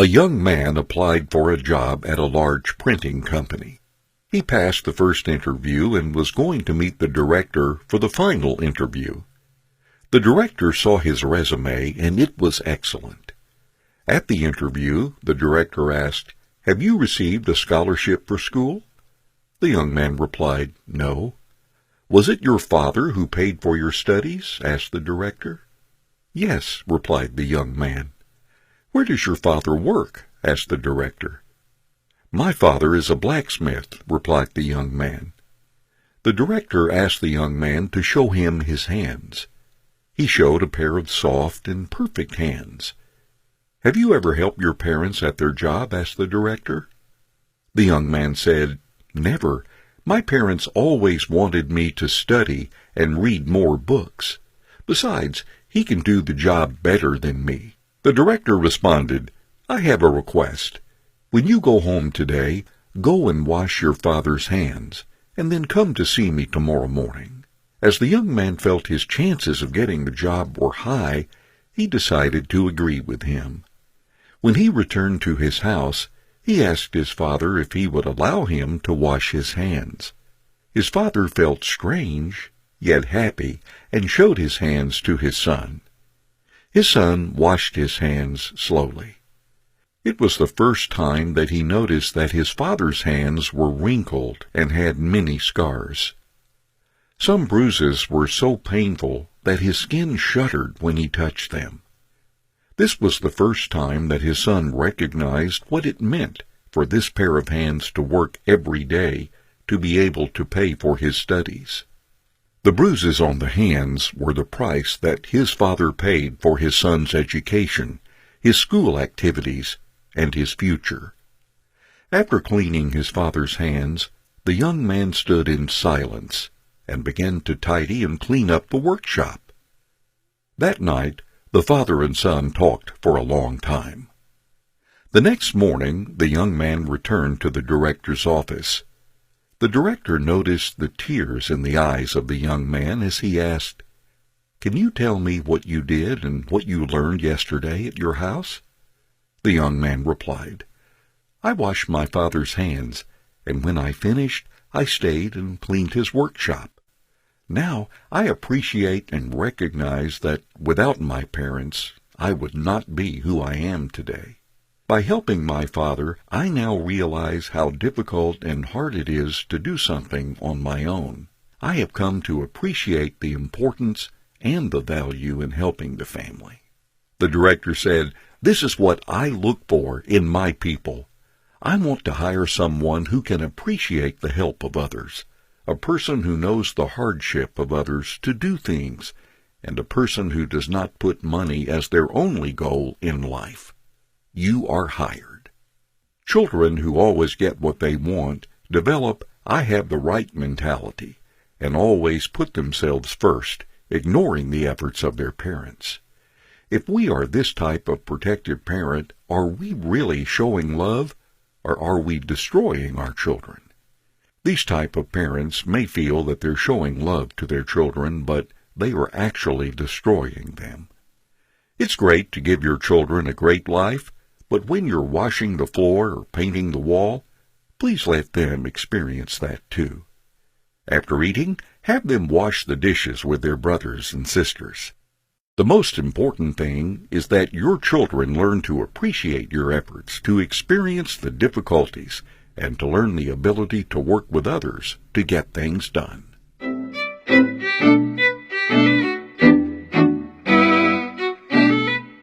A young man applied for a job at a large printing company. He passed the first interview and was going to meet the director for the final interview. The director saw his resume, and it was excellent. At the interview, the director asked, "Have you received a scholarship for school?" The young man replied, "No." "Was it your father who paid for your studies?" asked the director. "Yes," replied the young man. "Where does your father work?" asked the director. "My father is a blacksmith," replied the young man. The director asked the young man to show him his hands. He showed a pair of soft and perfect hands. "Have you ever helped your parents at their job?" asked the director. The young man said, "Never. My parents always wanted me to study and read more books. Besides, he can do the job better than me." The director responded, "I have a request. When you go home today, go and wash your father's hands, and then come to see me tomorrow morning." As the young man felt his chances of getting the job were high, he decided to agree with him. When he returned to his house, he asked his father if he would allow him to wash his hands. His father felt strange, yet happy, and showed his hands to his son. His son washed his hands slowly. It was the first time that he noticed that his father's hands were wrinkled and had many scars. Some bruises were so painful that his skin shuddered when he touched them. This was the first time that his son recognized what it meant for this pair of hands to work every day to be able to pay for his studies. The bruises on the hands were the price that his father paid for his son's education, his school activities, and his future. After cleaning his father's hands, the young man stood in silence and began to tidy and clean up the workshop. That night, the father and son talked for a long time. The next morning, the young man returned to the director's office. The director noticed the tears in the eyes of the young man as he asked, "Can you tell me what you did and what you learned yesterday at your house?" The young man replied, "I washed my father's hands, and when I finished, I stayed and cleaned his workshop. Now I appreciate and recognize that without my parents, I would not be who I am today. By helping my father, I now realize how difficult and hard it is to do something on my own. I have come to appreciate the importance and the value in helping the family." The director said, "This is what I look for in my people. I want to hire someone who can appreciate the help of others, a person who knows the hardship of others to do things, and a person who does not put money as their only goal in life. You are hired." Children who always get what they want develop "I have the right" mentality and always put themselves first, ignoring the efforts of their parents. If we are this type of protective parent, are we really showing love, or are we destroying our children? These type of parents may feel that they're showing love to their children, but they are actually destroying them. It's great to give your children a great life, but when you're washing the floor or painting the wall, please let them experience that too. After eating, have them wash the dishes with their brothers and sisters. The most important thing is that your children learn to appreciate your efforts, to experience the difficulties, and to learn the ability to work with others to get things done.